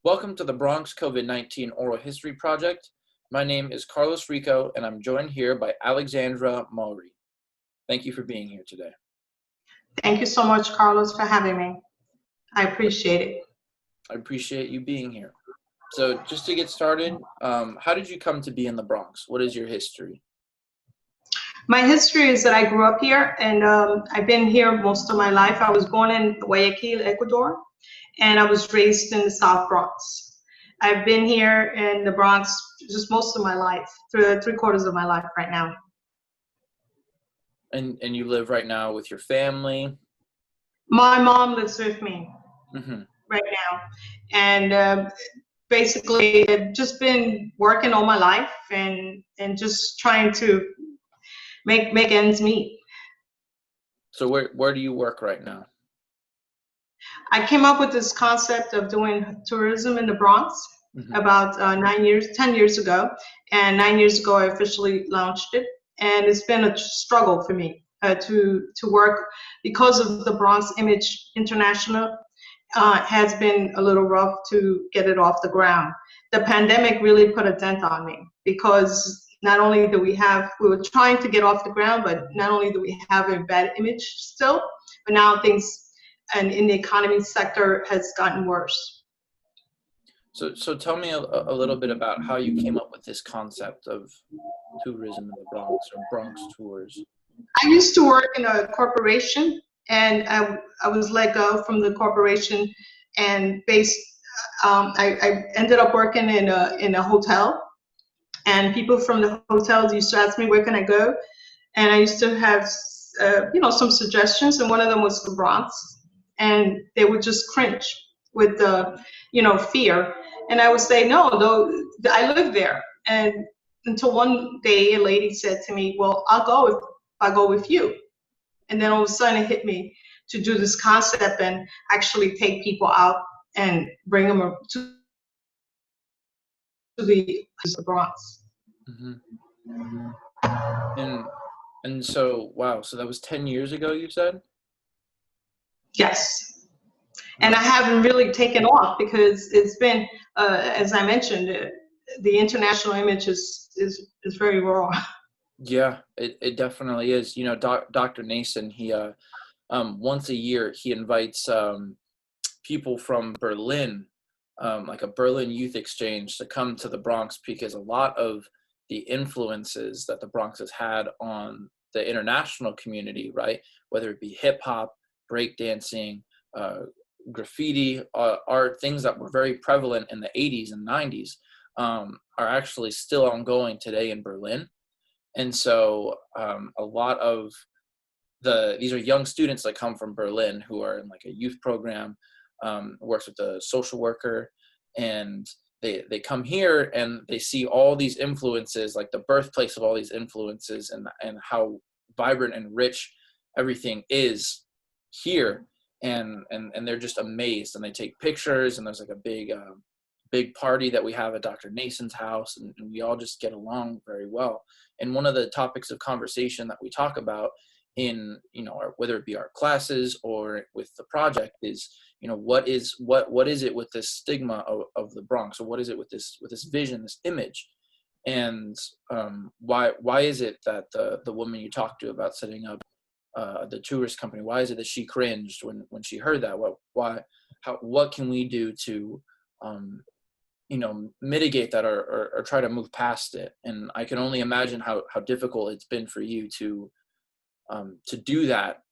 Welcome to the Bronx COVID-19 Oral History Project. My name is Carlos Rico, and I'm joined here by Alexandra Mauri. Thank you for being here today. Thank you so much, Carlos, for having me. I appreciate it. I appreciate you being here. So just to get started, how did you come to be in the Bronx? What is your history? My history is that I grew up here, and I've been here most of my life. I was born in Guayaquil, Ecuador, and I was raised in the South Bronx. I've been here in the Bronx just most of my life, three-quarters of my life right now. And you live right now with your family? My mom lives with me right now, and basically I've just been working all my life and just trying to make ends meet. So where do you work right now? I came up with this concept of doing tourism in the Bronx about 10 years ago. And 9 years ago, I officially launched it. And it's been a struggle for me to work because of the Bronx Image International. Has been a little rough to get it off the ground. The pandemic really put a dent on me because not only do we were trying to get off the ground, but not only do we have a bad image still, but now things and in the economy sector has gotten worse. So tell me a little bit about how you came up with this concept of tourism in the Bronx or Bronx tours. I used to work in a corporation, and I was let go from the corporation, and I ended up working in a hotel, and people from the hotels used to ask me, where can I go? And I used to have some suggestions, and one of them was the Bronx. And they would just cringe with the, fear. And I would say, no, though I live there. And until one day a lady said to me, well, I'll go if I go with you. And then all of a sudden it hit me to do this concept and actually take people out and bring them to the Bronx. And so, wow, so that was 10 years ago, you said? Yes. And I haven't really taken off because it's been, as I mentioned, the international image is very raw. Yeah, it definitely is. Dr. Nason, he once a year he invites people from Berlin, like a Berlin youth exchange, to come to the Bronx because a lot of the influences that the Bronx has had on the international community, right? Whether it be hip hop, breakdancing, graffiti, art, things that were very prevalent in the 80s and 90s are actually still ongoing today in Berlin. And so a lot of these are young students that come from Berlin who are in like a youth program, works with a social worker, and they come here and they see all these influences, like the birthplace of all these influences and how vibrant and rich everything is here. And they're just amazed, and they take pictures, and there's like a big party that we have at Dr. Nason's house, and we all just get along very well. And one of the topics of conversation that we talk about in, whether it be our classes or with the project is, what is it with this stigma of the Bronx, or what is it with this vision, this image? And why is it that the woman you talked to about setting up the tourist company, why is it that she cringed when she heard that? What can we do to mitigate that or try to move past it? And I can only imagine how difficult it's been for you to do that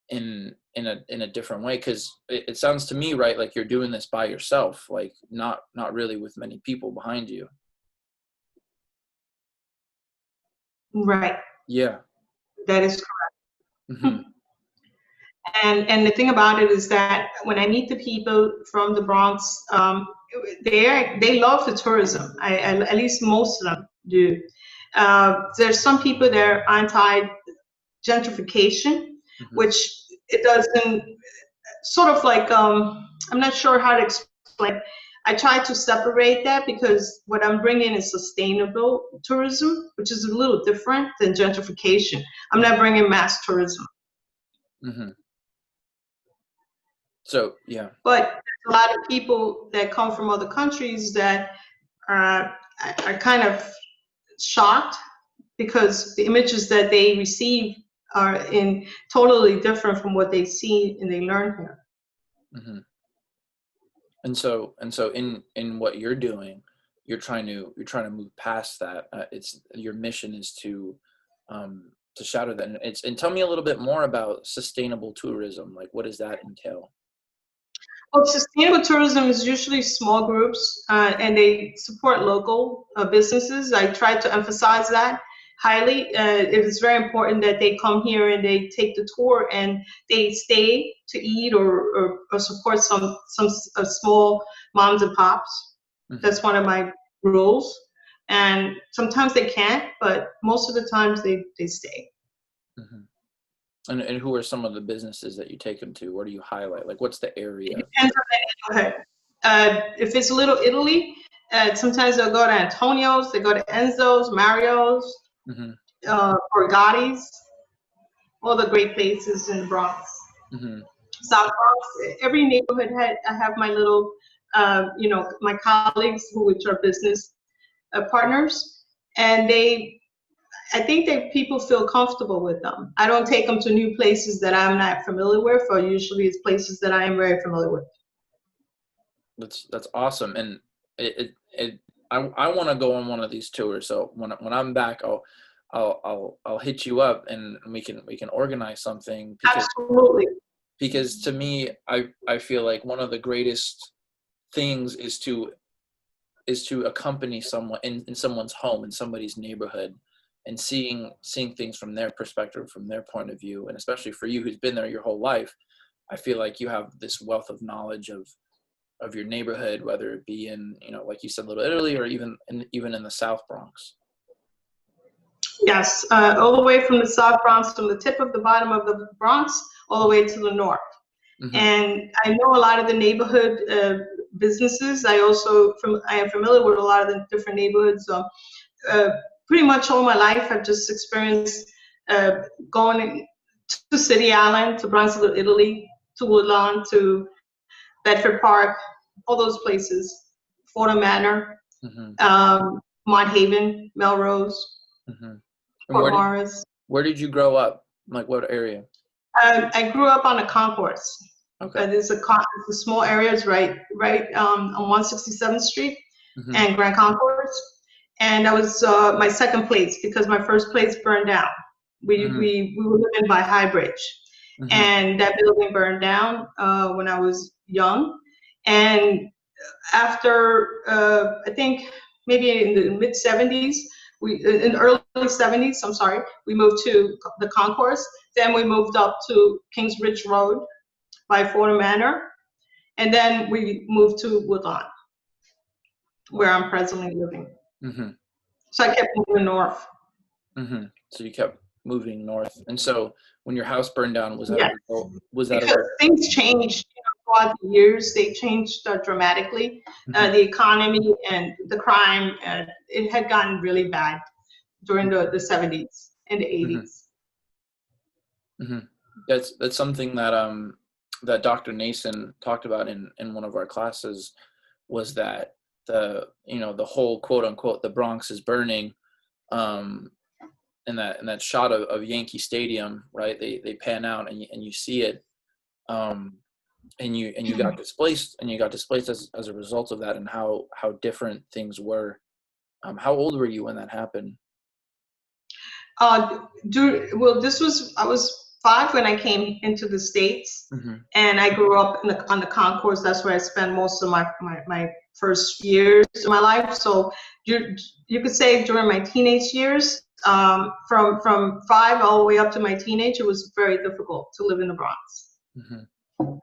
in a different way, because it sounds to me, right, like you're doing this by yourself, like not really with many people behind you. Right. Yeah, that is correct. And the thing about it is that when I meet the people from the Bronx, they love the tourism. At least most of them do. There's some people that are anti-gentrification, which it doesn't, sort of like, I'm not sure how to explain. I try to separate that because what I'm bringing is sustainable tourism, which is a little different than gentrification. I'm not bringing mass tourism. So, yeah. But a lot of people that come from other countries that are kind of shocked because the images that they receive are in totally different from what they see and they learn here. Hmm. And so in what you're doing, you're trying to move past that. It's your mission is to shatter that. And tell me a little bit more about sustainable tourism. Like, what does that entail? Well, sustainable tourism is usually small groups, and they support local businesses. I try to emphasize that highly. It is very important that they come here and they take the tour and they stay to eat or support some small moms and pops. Hmm. That's one of my rules. And sometimes they can't, but most of the times they stay. Hmm. And who are some of the businesses that you take them to? Where do you highlight? Like, what's the It area? depends on the neighborhood. If it's Little Italy, sometimes they'll go to Antonio's, they go to Enzo's, Mario's, Hmm. Borgatti's, all the great places in the Bronx. Hmm. South Bronx, every neighborhood I have my little, my colleagues which are business partners, and I think that people feel comfortable with them. I don't take them to new places that I'm not familiar with, or usually it's places that I am very familiar with. That's awesome. And I want to go on one of these tours. So when I'm back, I'll hit you up and we can organize something Absolutely. because to me, I feel like one of the greatest things is to accompany someone in someone's home, in somebody's neighborhood, and seeing things from their perspective, from their point of view. And especially for you who's been there your whole life, I feel like you have this wealth of knowledge of your neighborhood, whether it be in, like you said, Little Italy, or even in the South Bronx. Yes, all the way from the South Bronx, from the tip of the bottom of the Bronx, all the way to the north. Hmm. And I know a lot of the neighborhood businesses. I am familiar with a lot of the different neighborhoods. Uh, Pretty much all my life, I've just experienced uh, going to City Island, to Bronx, Little Italy, to Woodlawn, to Bedford Park, all those places, Fordham Manor, Hmm. Mont Haven, Melrose, Hmm. And Port Morris. where did you grow up? Like, what area? I grew up on a concourse. Okay. It's a small area. It's right on 167th Street Hmm. and Grand Concourse. And that was my second place because my first place burned down. Hmm. We were living by High Bridge, Hmm. and that building burned down when I was young. And after I think maybe in the mid 70s, we in the early 70s, I'm sorry, we moved to the Concourse. Then we moved up to Kings Ridge Road by Fordham Manor, and then we moved to Woodlawn, where I'm presently living. Hmm. So I kept moving north. Hmm. So you kept moving north, and so when your house burned down, was that a Yes, result? Was that a because result? things changed, throughout the years. They changed dramatically. Hmm. The economy and the crime, it had gotten really bad during the 70s and the Hmm. 80s. Hmm. That's something that Dr. Nason talked about in one of our classes, was that the whole quote unquote the Bronx is burning, um in that shot of Yankee Stadium, right? They pan out and you see it, um and you got displaced as a result of that, and how different things were. How old were you when that happened? Well, I was 5 when I came into the States, Hmm. and I grew up on the concourse. That's where I spent most of my first years of my life. So you could say during my teenage years, from 5 all the way up to my teenage, it was very difficult to live in the Bronx. Hmm.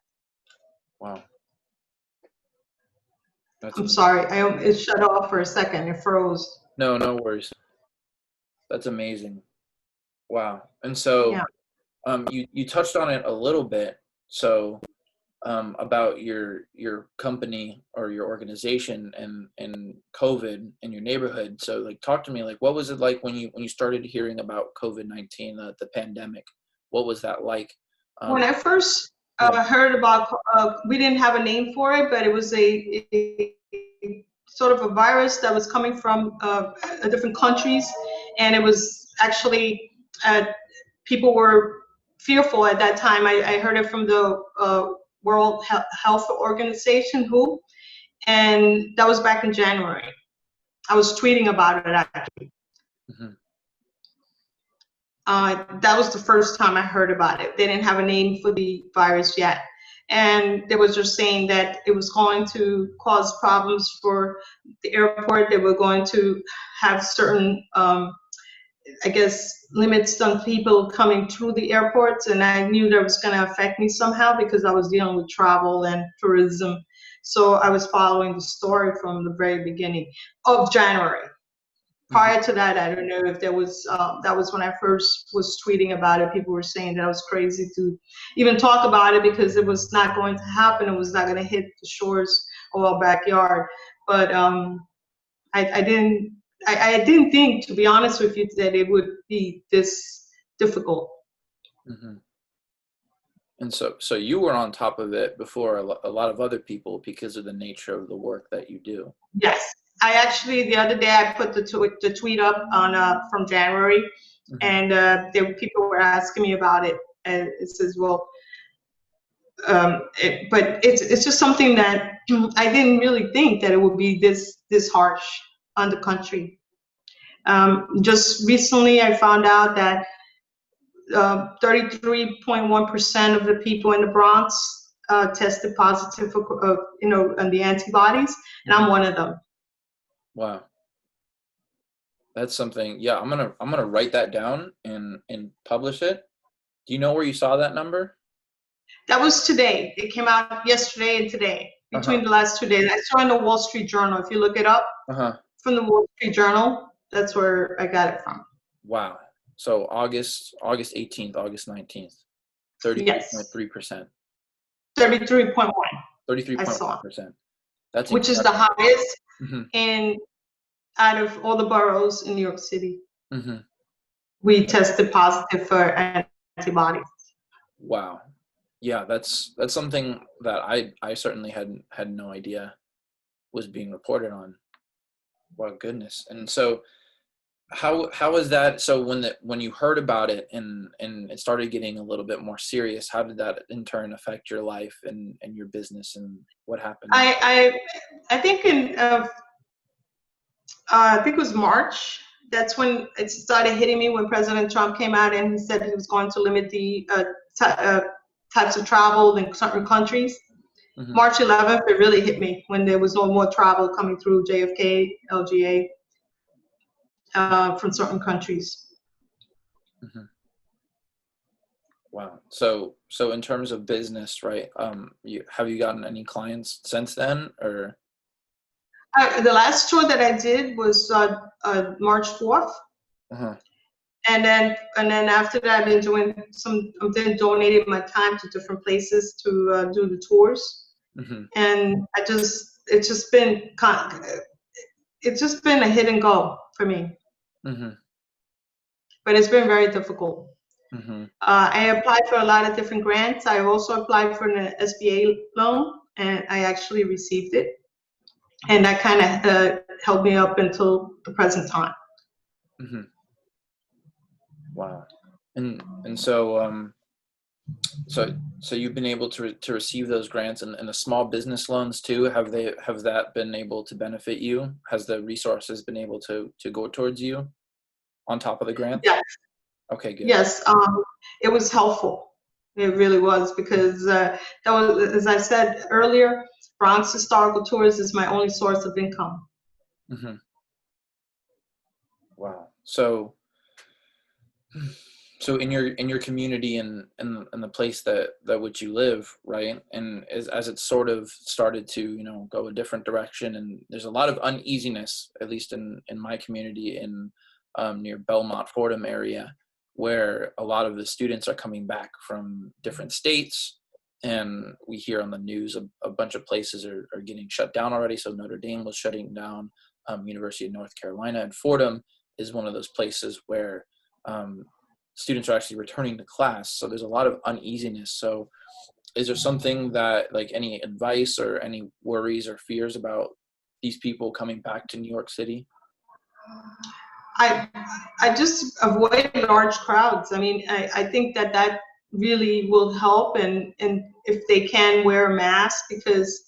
Wow, that's I'm amazing. sorry, it shut off for a second. It froze. No, no worries. That's amazing. Wow. And Yeah. so, you touched on it a little bit. So, about your company or your organization and COVID in your neighborhood. So, like, talk to me. Like, what was it like when you started hearing about COVID-19, the pandemic? What was that like? When Um, I first Yeah. I heard about, we didn't have a name for it, but it was a sort of a virus that was coming from different countries. And it was actually, uh, people were fearful at that time. I heard it from the World Health Organization, WHO, and that was back in January. I was tweeting about it actually. Mhm. That was the first time I heard about it. They didn't have a name for the virus yet. And they was just saying that it was going to cause problems for the airport. They were going to have certain, I guess, limits on people coming through the airports. And I knew that was going to affect me somehow because I was dealing with travel and tourism. So I was following the story from the very beginning of January. Mhm. Prior to that, I don't know if there was, that was when I first was tweeting about it. People were saying that I was crazy to even talk about it because it was not going to happen. It was not going to hit the shores of our backyard. But I didn't think, to be honest with you, that it would be this difficult. Mhm. And so you were on top of it before a lot of other people because of the nature of the work that you do. Yes, I actually the other day I put the tweet up on from January, Mhm. and people were asking me about it, and it says, well, but it's just something that I didn't really think that it would be this harsh on the country. Just recently, I found out that 33.1% of the people in the Bronx tested positive for, on the antibodies, and I'm Mhm. one of them. Wow. That's something. Yeah, I'm gonna write that down and publish it. Do you know where you saw that number? That was today. It came out yesterday and today, Uh-huh. between the last 2 days. I saw in the Wall Street Journal. If you look it up Uh-huh. from the Wall Street Journal, that's where I got it from. Wow. So August 18th, August 19th, Yes, 33.3%. Wow. 33.1. I saw, 33.1%. That's which is the incredible. highest Hmm. in out of all the boroughs in New York City. Hmm. We tested positive for antibodies. Wow. Yeah, that's something that I certainly had no idea was being reported on. Wow, goodness. And so how was that? So when you heard about it and it started getting a little bit more serious, how did that in turn affect your life and your business and what happened? I I think in I think it was March. That's when it started hitting me when President Trump came out and he said he was going to limit the types of travel in certain countries. Hmm. March 11th, it really hit me when there was no more travel coming through JFK, LGA, from certain countries. Hmm. Wow. So in terms of business, right? You gotten any clients since then or? The last tour that I did was March 4th. Uh-huh. And then after that, I've been doing I've been donating my time to different places to do the tours. Hmm. And it's just been a hit and go for me, Hmm. but it's been very difficult. Hmm. I applied for a lot of different grants. I also applied for an SBA loan, and I actually received it, and that kind of held me up until the present time. Hmm. Wow. And so you've been able to receive those grants and the small business loans too. Have that been able to benefit you? Has the resources been able to go towards you on top of the grants? Yes, Okay, good. yes, it was helpful. It really was because that was, as I said earlier, Bronx Historical Tours is my only source of income. Hmm. Wow. So in your community and the place that which you live, right? And as it sort of started to, go a different direction, and there's a lot of uneasiness, at least in my community in near Belmont, Fordham area, where a lot of the students are coming back from different states, and we hear on the news a bunch of places are getting shut down already. So Notre Dame was shutting down, University of North Carolina, and Fordham is one of those places where um, students are actually returning to class. So there's a lot of uneasiness. So is there something that, like, any advice or any worries or fears about these people coming back to New York City? I I just avoid large crowds. I mean, I think that that really will help, and if they can wear a mask, because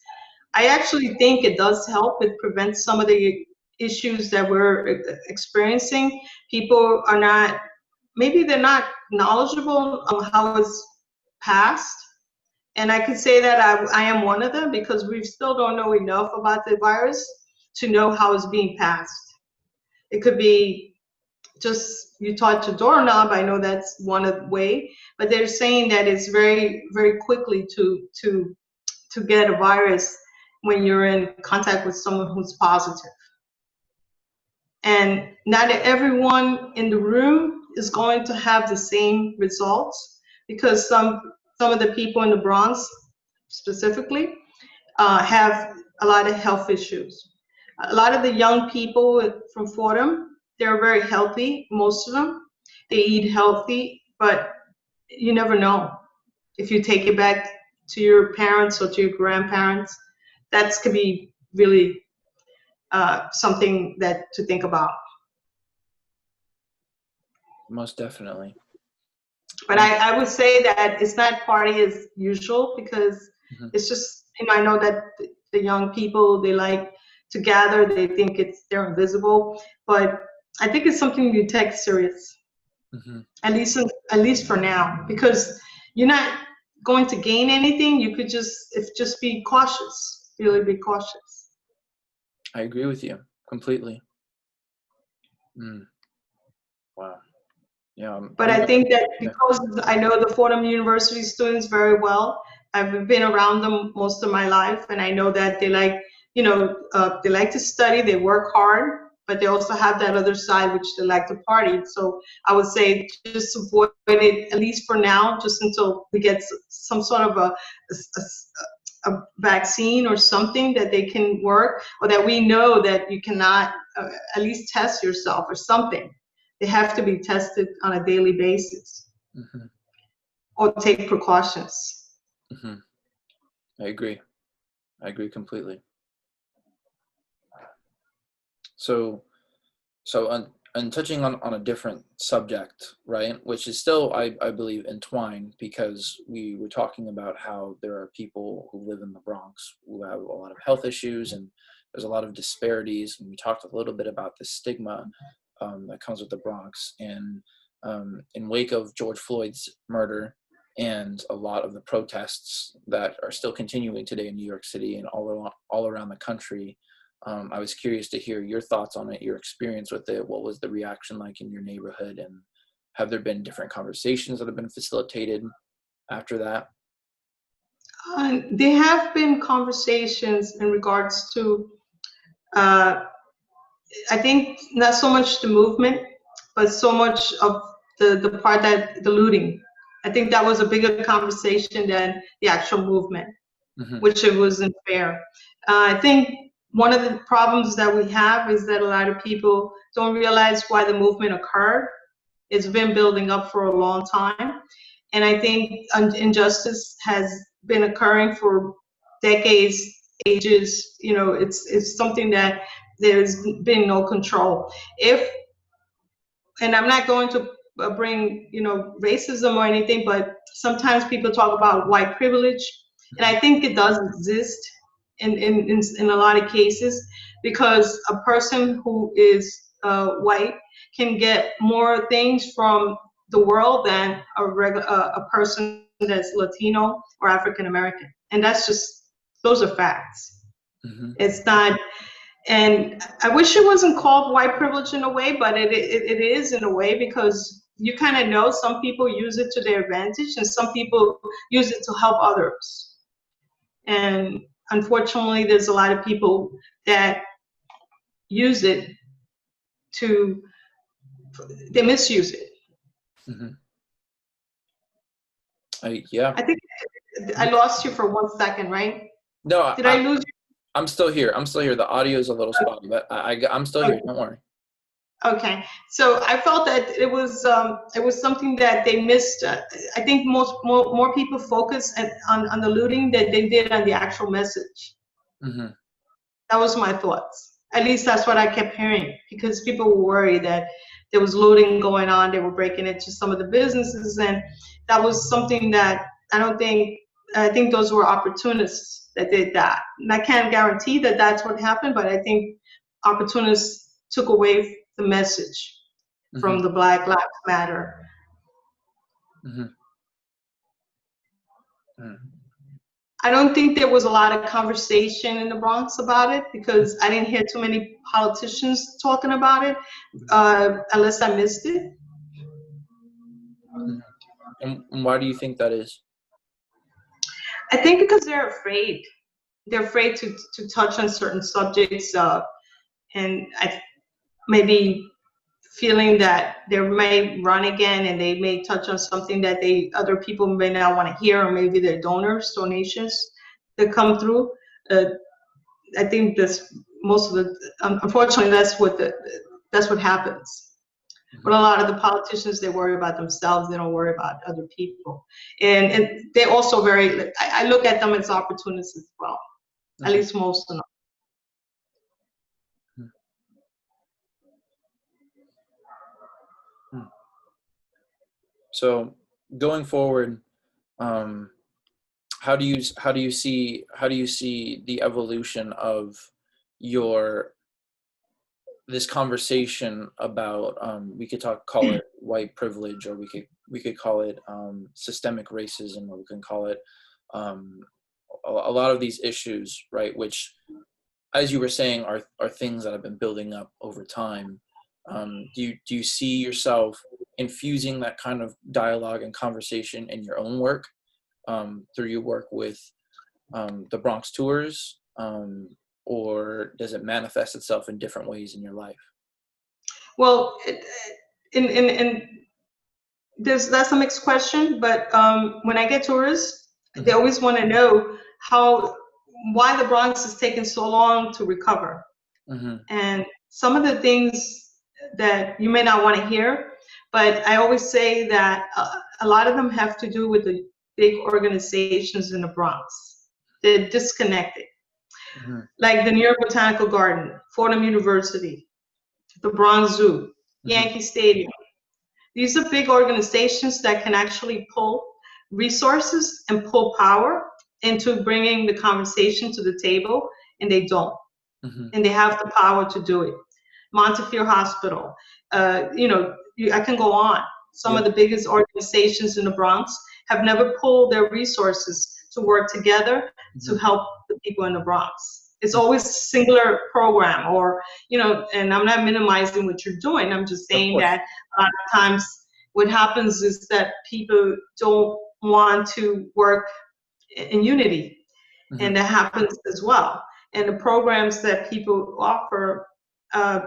I actually think it does help. It prevents some of the issues that we're experiencing. People are not, maybe they're not knowledgeable on how it's passed. And I could say that I am one of them, because we still don't know enough about the virus to know how it's being passed. It could be just you touch a doorknob. I know that's one of the way, but they're saying that it's very, very quickly to get a virus when you're in contact with someone who's positive. And not everyone in the room is going to have the same results, because some of the people in the Bronx specifically have a lot of health issues. A lot of the young people from Fordham, they're very healthy, most of them. They eat healthy, but you never know. If you take it back to your parents or to your grandparents, that's could be really something that to think about. Most definitely. But I would say that it's not party as usual, because Hmm. it's just, I know that the young people, they like to gather, they think they're invisible, but I think it's something you take serious, Hmm. at least for now, because you're not going to gain anything. You could just be cautious, really be cautious. I agree with you completely. Wow. Yeah, But I'm I think that yeah. because I know the Fordham University students very well, I've been around them most of my life, and I know that they like, they like to study, they work hard, but they also have that other side which they like to party. So I would say just avoid it, at least for now, just until we get some sort of a vaccine or something that they can work, or that we know that you cannot at least test yourself or something. They have to be tested on a daily basis Hmm. or take precautions. Hmm. I agree. I agree completely. So, and touching on a different subject, right? Which is still, I believe, entwined, because we were talking about how there are people who live in the Bronx who have a lot of health issues, and there's a lot of disparities. And we talked a little bit about the stigma that comes with the Bronx. And in wake of George Floyd's murder and a lot of the protests that are still continuing today in New York City and all around the country, I was curious to hear your thoughts on it, your experience with it. What was the reaction like in your neighborhood? And have there been different conversations that have been facilitated after that? There have been conversations in regards to, uh, I think, not so much the movement, but so much of the part that the looting. I think that was a bigger conversation than the actual movement, Hmm. which it wasn't fair. I think one of the problems that we have is that a lot of people don't realize why the movement occurred. It's been building up for a long time. And I think injustice has been occurring for decades, ages. It's something that there's been no control. If and I'm not going to bring racism or anything, but sometimes people talk about white privilege, and I think it does exist in a lot of cases, because a person who is white can get more things from the world than a person that's Latino or African American, and those are facts. Hmm. It's not, and I wish it wasn't called white privilege in a way, but it is in a way, because you kind of know some people use it to their advantage and some people use it to help others. And unfortunately, there's a lot of people that use it to, they misuse it. Hmm. Yeah. I think I lost you for 1 second, right? No, Did I lose I'm still here. I'm still here. The audio is a little you? spotty, but I'm still here. Don't worry. Okay, so I felt that it was something that they missed. I think more people focus on the looting than they did on the actual message. Mm-hmm. That was my thoughts. At least that's what I kept hearing, because people were worried that there was looting going on. They were breaking into some of the businesses, and that was something that I don't think. I think those were opportunists that did that. And I can't guarantee that that's what happened, but I think opportunists took away the message Mm-hmm. from the Black Lives Matter. Mm-hmm. Mm-hmm. I don't think there was a lot of conversation in the Bronx about it, because I didn't hear too many politicians talking about it, unless I missed it. Mm-hmm. And why do you think that is? I think because they're afraid. They're afraid to touch on certain subjects, and maybe feeling that they may run again and they may touch on something that other people may not want to hear, or maybe their donations that come through. Uh, I think that's most of the. Unfortunately, that's what happens. Mm-hmm. But a lot of the politicians, they worry about themselves. They don't worry about other people, and they're also very. I look at them as opportunists as well. At Mm-hmm. least most of them. Mm-hmm. So going forward, um, how do you see the evolution of your this conversation about we could call it white privilege, or we could call it systemic racism, or we can call it um, a lot of these issues, right, which, as you were saying, are things that have been building up over time. Do you see yourself infusing that kind of dialogue and conversation in your own work, through your work with the Bronx Tours, or does it manifest itself in different ways in your life? Well, in that's a mixed question, but when I get tourists, they Mm-hmm. always want to know why the Bronx is taking so long to recover. Mm-hmm. And some of the things that you may not want to hear, but I always say that a lot of them have to do with the big organizations in the Bronx. They're disconnected, Mm-hmm. like the New York Botanical Garden, Fordham University, the Bronx Zoo, Mm-hmm. Yankee Stadium. These are big organizations that can actually pull resources and pull power into bringing the conversation to the table, and they don't. Mm-hmm. And they have the power to do it. Montefiore Hospital, I can go on. Some of Yeah. the biggest organizations in the Bronx have never pulled their resources to work together Mm-hmm. to help the people in the Bronx. It's always a singular program, or, and I'm not minimizing what you're doing. I'm just Of saying course. that a lot of times what happens is that people don't want to work in unity, Mm-hmm. and that happens as well. And the programs that people offer, uh,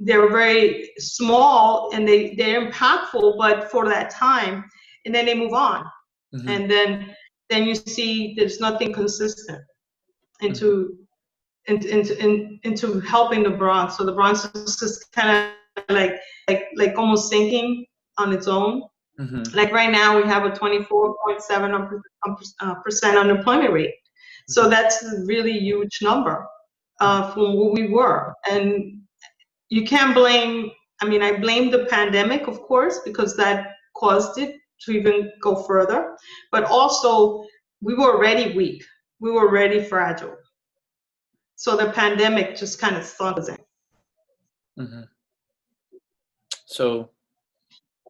they're very small and they're impactful, but for that time, and then they move on, Mm-hmm. and then you see there's nothing consistent Mm-hmm. into into helping the Bronx. So the Bronx is just kind of like almost sinking on its own. Mm-hmm. Like right now, we have a 24.7% unemployment rate. So that's a really huge number from where we were. And you can't blame, I mean, I blame the pandemic, of course, because that caused it to even go further. But also, we were already weak. We were already fragile. So the pandemic just kind of sunk us in. Mm-hmm. So,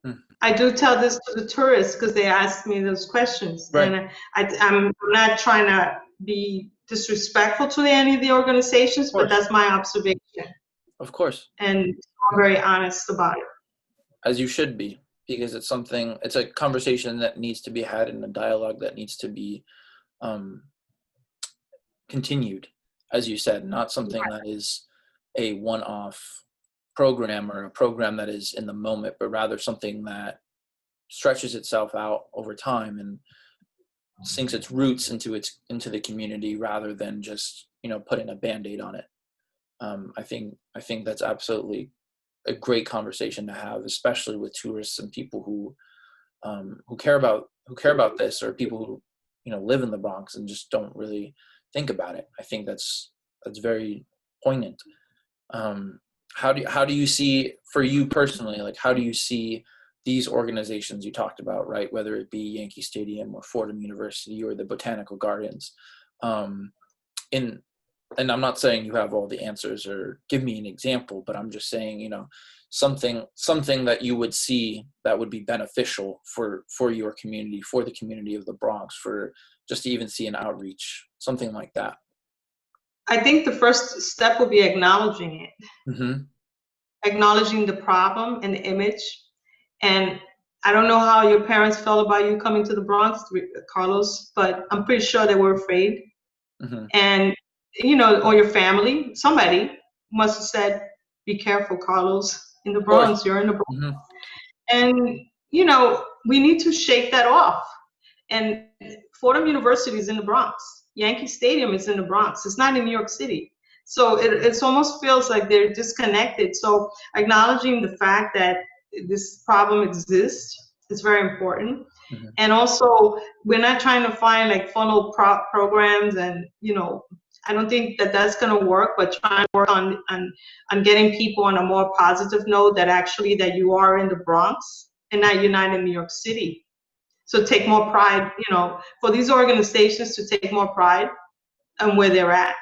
mm, I do tell this to the tourists because they ask me those questions, right, and I'm not trying to be disrespectful to any of the of organizations, but course, that's my observation, of course, and I'm very honest about it. as you should be, because it's a conversation that needs to be had, and a dialogue that needs to be um, continued, as you said, not something that is a one-off program, or a program that is in the moment, but rather something that stretches itself out over time and sinks its roots into the community, rather than just putting a band-aid on it. I think that's absolutely a great conversation to have, especially with tourists and people who care about this, or people who, you know, live in the Bronx and just don't really think about it. I think that's very poignant. How do you see, for you personally, like how do you see these organizations you talked about, right? Whether it be Yankee Stadium or Fordham University or the Botanical Gardens, in and I'm not saying you have all the answers or give me an example, but I'm just saying, you know, something that you would see that would be beneficial for your community, for the community of the Bronx, for just to even see an outreach, something like that. I think the first step would be acknowledging it, Mm-hmm. acknowledging the problem and the image. And I don't know how your parents felt about you coming to the Bronx, Carlos, but I'm pretty sure they were afraid. Mm-hmm. And, you know, or your family, somebody must have said, be careful, Carlos, in the Of course. Bronx, you're in the Bronx. Mm-hmm. And, you know, we need to shake that off. And Fordham University is in the Bronx. Yankee Stadium is in the Bronx. It's not in New York City. So it almost feels like they're disconnected. So acknowledging the fact that this problem exists is very important. Mm-hmm. And also, we're not trying to find like funnel programs, and you know, I don't think that that's going to work. But trying to work on getting people on a more positive note, that actually that you are in the Bronx and not you're not in New York City. So take more pride, you know, for these organizations to take more pride on where they're at.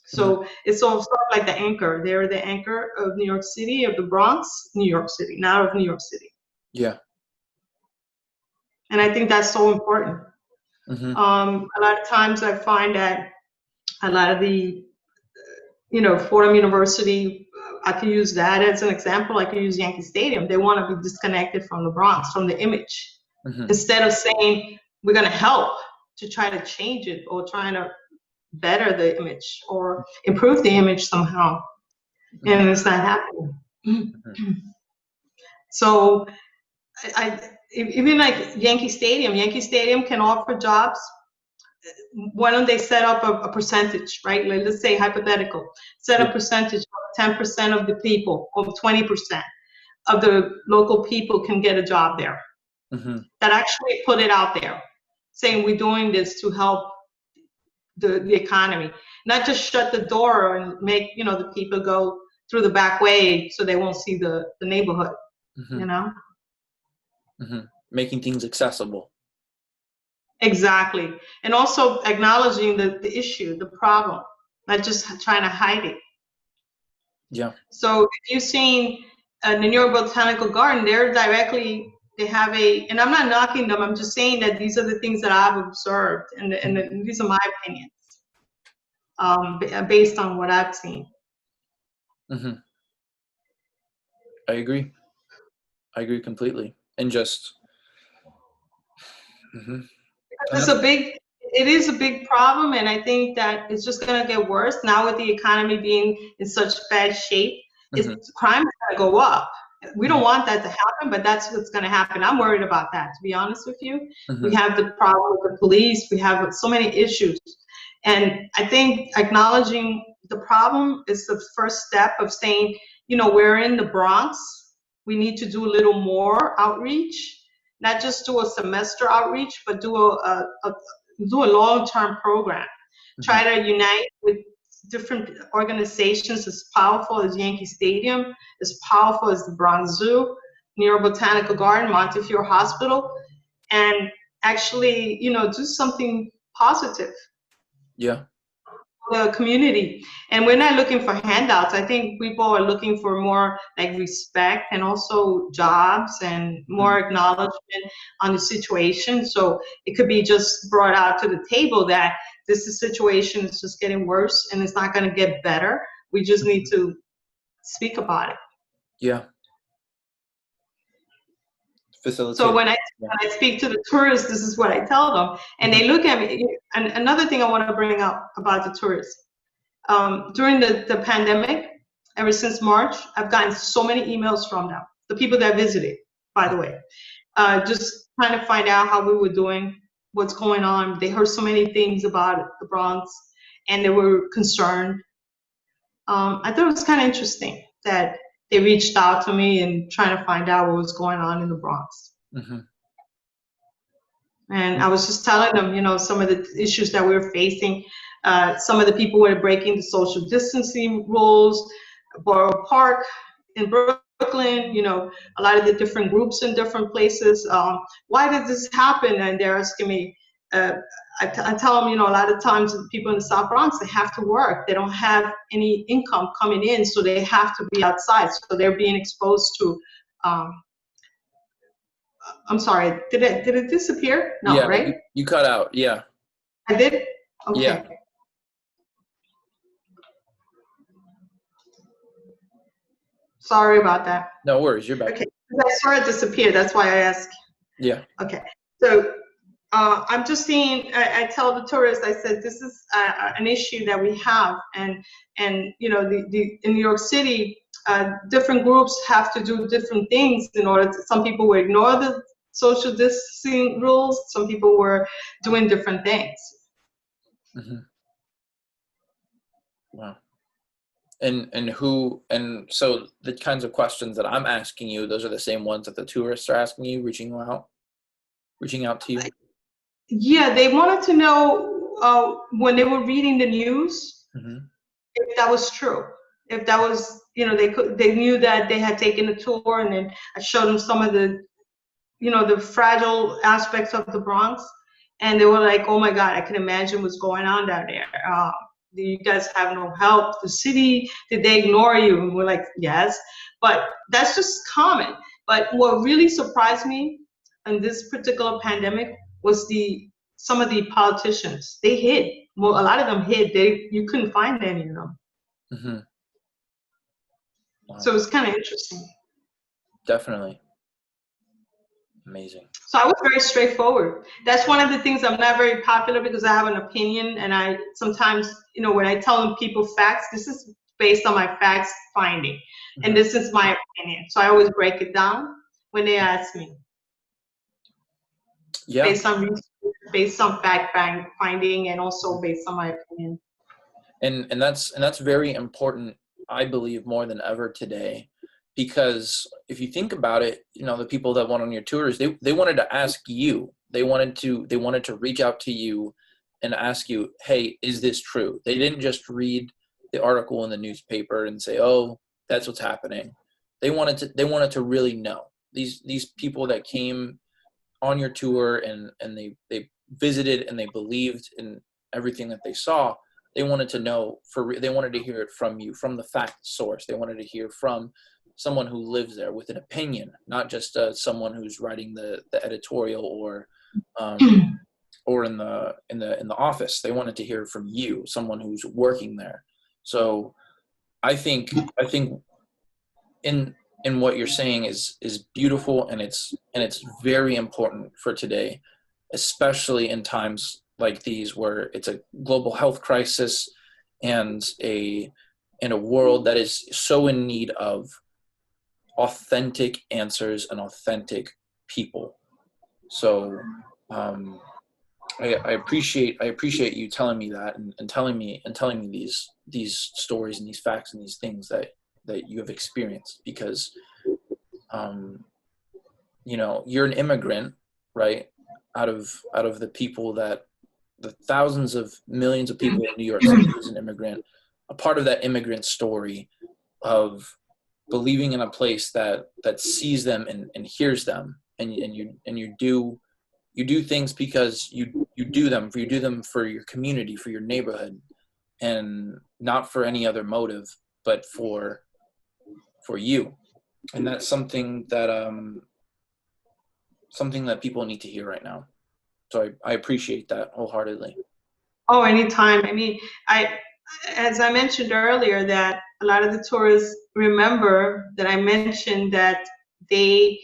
So Mm-hmm. it's sort of like the anchor. They're the anchor of New York City, of the Bronx, New York City, not of New York City. Yeah. And I think that's so important. Mm-hmm. A lot of times I find that a lot of the, you know, Fordham University, I could use that as an example. I could use Yankee Stadium. They want to be disconnected from the Bronx, from the image. Mm-hmm. Instead of saying we're going to help to try to change it, or trying to better the image or improve the image somehow. Mm-hmm. And it's not happening. Mm-hmm. So even like Yankee Stadium can offer jobs. Why don't they set up a percentage, right? Like, let's say hypothetical, set a percentage of 10% of the people, or 20% of the local people can get a job there. Mm-hmm. That actually put it out there, saying we're doing this to help the economy, not just shut the door and make, you know, the people go through the back way so they won't see the neighborhood, Mm-hmm. you know? Mm-hmm. Making things accessible. Exactly. And also acknowledging the issue, the problem, not just trying to hide it. Yeah. So if you've seen the New York Botanical Garden, they have and I'm not knocking them, I'm just saying that these are the things that I've observed, and these are my opinions, based on what I've seen. Mm-hmm. I agree completely. And just mm-hmm. It is a big problem, and I think that it's just going to get worse now with the economy being in such bad shape. Mm-hmm. Crime is going to go up. We don't want that to happen, but that's what's going to happen. I'm worried about that, to be honest with you. Mm-hmm. We have the problem with the police. We have so many issues. And I think acknowledging the problem is the first step of saying, you know, we're in the Bronx. We need to do a little more outreach, not just do a semester outreach, but do a long-term program. Mm-hmm. Try to unite with different organizations as powerful as Yankee Stadium, as powerful as the Bronx Zoo, New York Botanical Garden, Montefiore Hospital, and actually, you know, do something positive. Yeah. The community. And we're not looking for handouts. I think people are looking for more like respect, and also jobs, and more acknowledgement on the situation. So it could be just brought out to the table that this situation is just getting worse and it's not going to get better. We just need to speak about it. Yeah. Facilitate. So when I speak to the tourists, this is what I tell them, and they look at me. And another thing I want to bring up about the tourists, during the pandemic, ever since March, I've gotten so many emails from them, the people that visited, by the way, just trying to find out how we were doing, what's going on. They heard so many things about the Bronx, and they were concerned. I thought it was kind of interesting that they reached out to me and trying to find out what was going on in the Bronx. Mm-hmm. And I was just telling them, you know, some of the issues that we were facing. Some of the people were breaking the social distancing rules. Borough Park in Brooklyn, you know, a lot of the different groups in different places. Why did this happen? And they're asking me. I tell them, you know, a lot of times the people in the South Bronx, they have to work. They don't have any income coming in, so they have to be outside. So they're being exposed to. I'm sorry. Did it disappear? No, Yeah, right? you cut out. Yeah. I did? Yeah. Okay. Sorry about that. No worries. You're back. Okay. I saw it disappear. That's why I asked. Yeah. Okay. So I'm just seeing, I tell the tourists, I said, this is an issue that we have. And you know, in New York City, different groups have to do different things in order to, some people will ignore the social distancing rules. Some people were doing different things. Mm-hmm. Wow. And so the kinds of questions that I'm asking you, those are the same ones that the tourists are asking you, reaching out to you. Yeah, they wanted to know when they were reading the news, Mm-hmm. if that was true. If that was, you know, they knew that they had taken a tour, and then I showed them some of the, you know, the fragile aspects of the Bronx, and they were like, "Oh my God, I can imagine what's going on down there. Do you guys have no help? The city, did they ignore you?" And we're like, "Yes," but that's just common. But what really surprised me in this particular pandemic was some of the politicians. They hid. Well, a lot of them hid. You couldn't find any of them. Mm-hmm. Wow. So it was kind of interesting. Definitely. Amazing. So I was very straightforward. That's one of the things. I'm not very popular because I have an opinion, and I sometimes, you know, when I tell them people facts, this is based on my facts finding, and Mm-hmm. this is my opinion. So I always break it down when they ask me. Yeah. Based on research, based on fact finding, and also based on my opinion. And that's very important, I believe, more than ever today, because if you think about it, you know, the people that went on your tours, they wanted to ask you, they wanted to reach out to you and ask you, hey, is this true? They didn't just read the article in the newspaper and say, oh, that's what's happening. They wanted to really know. These people that came on your tour and they visited and they believed in everything that they saw, they wanted to know, they wanted to hear it from you, from the fact source. They wanted to hear from someone who lives there with an opinion, not just someone who's writing the editorial or in the office. They wanted to hear from you, someone who's working there. So I think in what you're saying is beautiful, and it's very important for today, especially in times like these where it's a global health crisis and a world that is so in need of authentic answers and authentic people. So I appreciate you telling me that and telling me these stories and these facts and these things that you have experienced, because you know, you're an immigrant, right? Out of the people that the thousands of millions of people in New York City who's an immigrant, a part of that immigrant story of believing in a place that sees them and hears them, and you do things because you do them for your community, for your neighborhood, and not for any other motive, but for you. And that's something that people need to hear right now. So I appreciate that wholeheartedly. Oh, anytime. I mean, as I mentioned earlier, that a lot of the tourists remember that I mentioned that they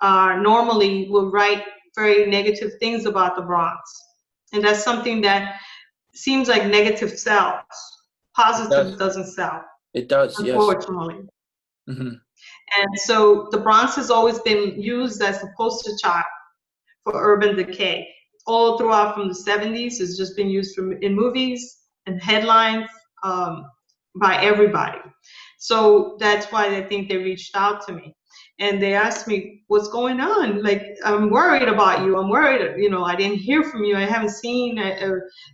normally will write very negative things about the Bronx. And that's something that seems like negative sells. Positive doesn't sell, It does, yes. unfortunately. Mm-hmm. And so the Bronx has always been used as a poster child for urban decay. All throughout from the 70s, it's just been used in movies and headlines by everybody. So that's why I think they reached out to me. And they asked me, what's going on? Like, I'm worried about you. I'm worried, I didn't hear from you. I haven't seen.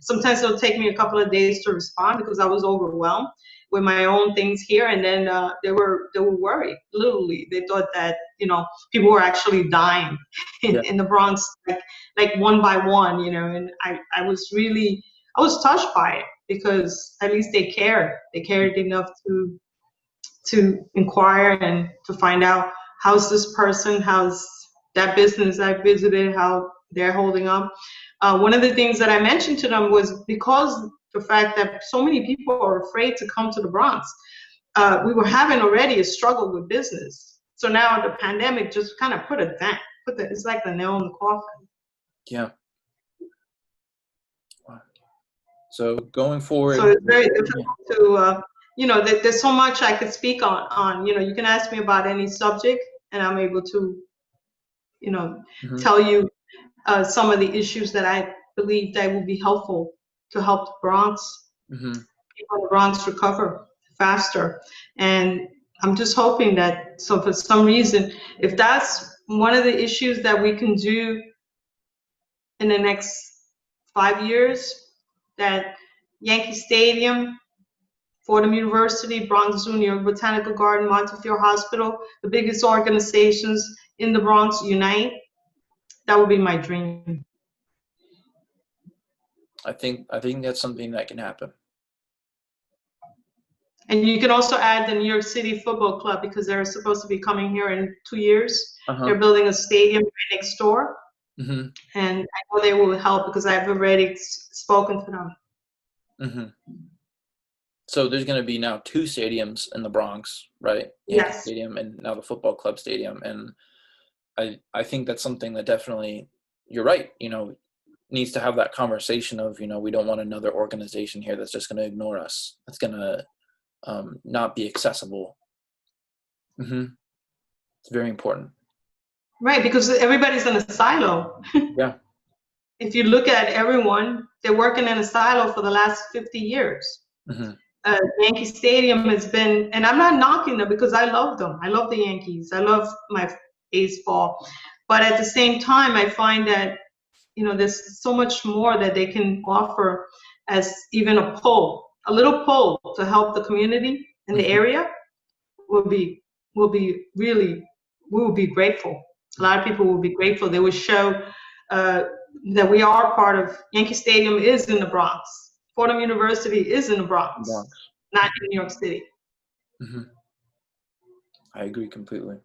Sometimes it'll take me a couple of days to respond because I was overwhelmed with my own things here. And then they were worried. Literally, they thought that people were actually dying in the Bronx, like one by one. And I was touched by it because at least they cared. They cared enough to inquire and to find out how's this person, how's that business I visited, how they're holding up. One of the things that I mentioned to them was because the fact that so many people are afraid to come to the Bronx, we were having already a struggle with business. So now the pandemic just kind of put a dent. It's like the nail in the coffin. Yeah. So going forward. So it's very difficult to, there's so much I could speak on. You can ask me about any subject, and I'm able to, tell you some of the issues that I believe that will be helpful to help the Bronx, people in the Bronx recover faster. And I'm just hoping that, so for some reason, if that's one of the issues that we can do in the next 5 years, that Yankee Stadium, Fordham University, Bronx Zoo, New York Botanical Garden, Montefiore Hospital, the biggest organizations in the Bronx unite, that would be my dream. I think that's something that can happen. And you can also add the New York City Football Club because they're supposed to be coming here in 2 years. They're building a stadium right next door. And I know they will help because I've already spoken to them. So there's going to be now 2 stadiums in the Bronx, right? Yankee Stadium and now the football club stadium. And I think that's something that definitely, you're right, needs to have that conversation of, we don't want another organization here that's just going to ignore us. That's going to not be accessible. It's very important. Right, because everybody's in a silo. Yeah. If you look at everyone, they're working in a silo for the last 50 years. Yankee Stadium has been, and I'm not knocking them because I love them. I love the Yankees. I love my baseball. But at the same time, I find that, there's so much more that they can offer as even a little pull to help the community in the area we will be grateful. A lot of people will be grateful. They will show that we are part of, Yankee Stadium is in the Bronx. Fordham University is in the Bronx. Not in New York City. I agree completely.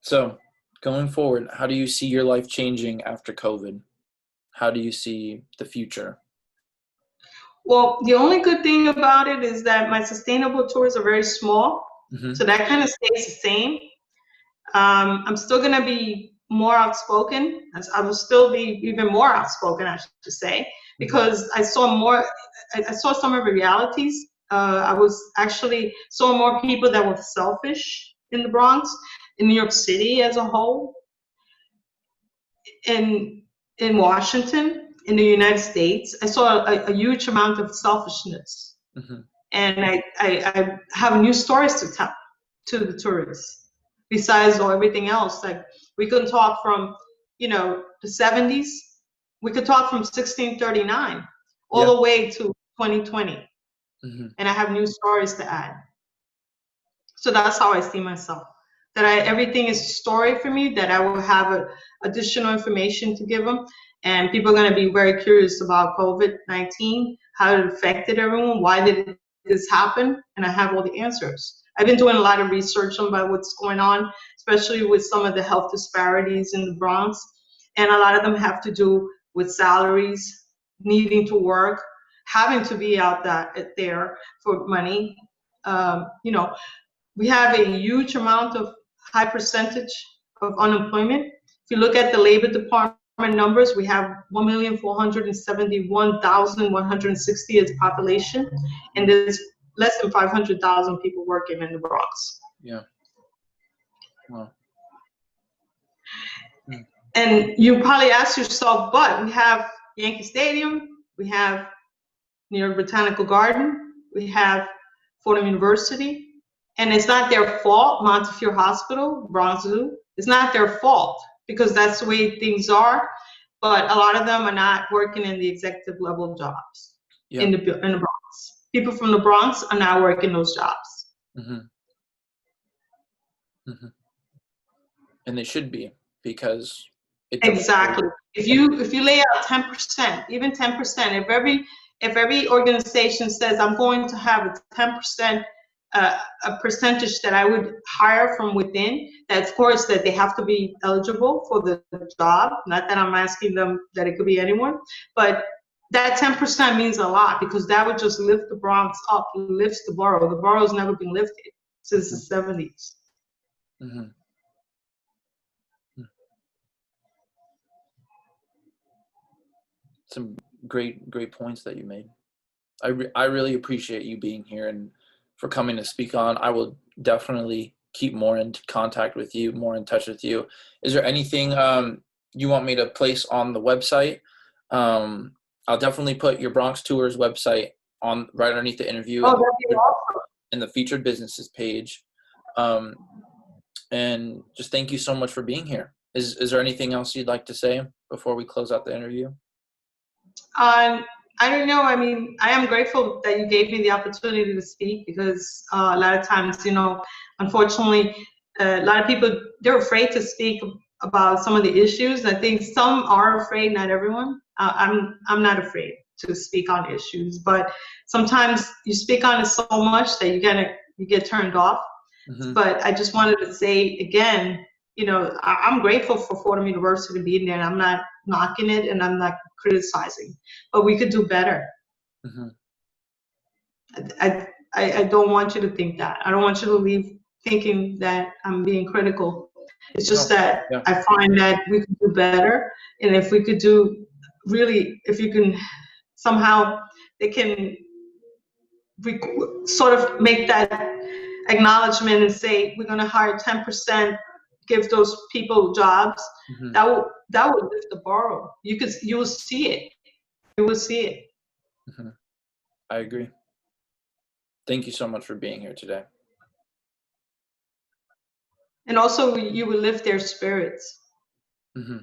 So going forward, how do you see your life changing after COVID? How do you see the future? Well, the only good thing about it is that my sustainable tours are very small. So that kind of stays the same. I'm still going to be more outspoken. I will still be even more outspoken, I should say, because I saw some of the realities. I was actually saw more people that were selfish in the Bronx, in New York City as a whole, in Washington, in the United States. I saw a huge amount of selfishness. And I have new stories to tell to the tourists, besides everything else. Like, we can talk from, the 70s. We could talk from 1639 all the way to 2020. And I have new stories to add. So that's how I see myself. That everything is a story for me, that I will have additional information to give them. And people are going to be very curious about COVID-19, how it affected everyone, why did this happen? And I have all the answers. I've been doing a lot of research about what's going on, especially with some of the health disparities in the Bronx. And a lot of them have to do with salaries, needing to work, having to be out there for money. We have a huge amount of high percentage of unemployment. If you look at the Labor Department numbers, we have 1,471,160 as population, and there's less than 500,000 people working in the Bronx. Yeah. Wow. And you probably ask yourself, but we have Yankee Stadium, we have New York Botanical Garden, we have Fordham University. And it's not their fault, Montefiore Hospital, Bronx Zoo. It's not their fault because that's the way things are. But a lot of them are not working in the executive level jobs in the Bronx. People from the Bronx are not working those jobs. Mm-hmm. Mm-hmm. And they should be, because exactly. If you lay out 10%, even 10%, if every organization says I'm going to have a 10%, a percentage that I would hire from within, that of course that they have to be eligible for the job. Not that I'm asking them that it could be anyone, but that 10% means a lot, because that would just lift the Bronx up, lifts the borough. The borough's never been lifted since the 70s. Mm-hmm. Some great points that you made. I really appreciate you being here and for coming to speak on. I will definitely keep more in contact with you, more in touch with you. Is there anything you want me to place on the website? I'll definitely put your Bronx Tours website on right underneath the interview. Oh, that'd be awesome. In the featured businesses page. And just thank you so much for being here. Is there anything else you'd like to say before we close out the interview? I don't know. I mean, I am grateful that you gave me the opportunity to speak, because a lot of times, unfortunately, a lot of people, they're afraid to speak about some of the issues. I think some are afraid, not everyone. I'm not afraid to speak on issues, but sometimes you speak on it so much that you get turned off. Mm-hmm. But I just wanted to say again, I'm grateful for Fordham University being there, and I'm not knocking it and I'm not criticizing, but we could do better. Mm-hmm. I don't want you to think that. I don't want you to leave thinking that I'm being critical. It's just that I find that we could do better, and if we could do really, if you can somehow, they can sort of make that acknowledgement and say we're going to hire 10%, give those people jobs. Mm-hmm. That would lift the borough. You will see it. You will see it. Mm-hmm. I agree. Thank you so much for being here today. And also, you will lift their spirits. Mm-hmm.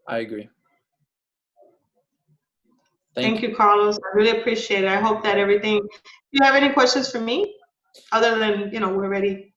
I agree. Thank you, Carlos. I really appreciate it. I hope that everything. Do you have any questions for me? Other than, we're ready.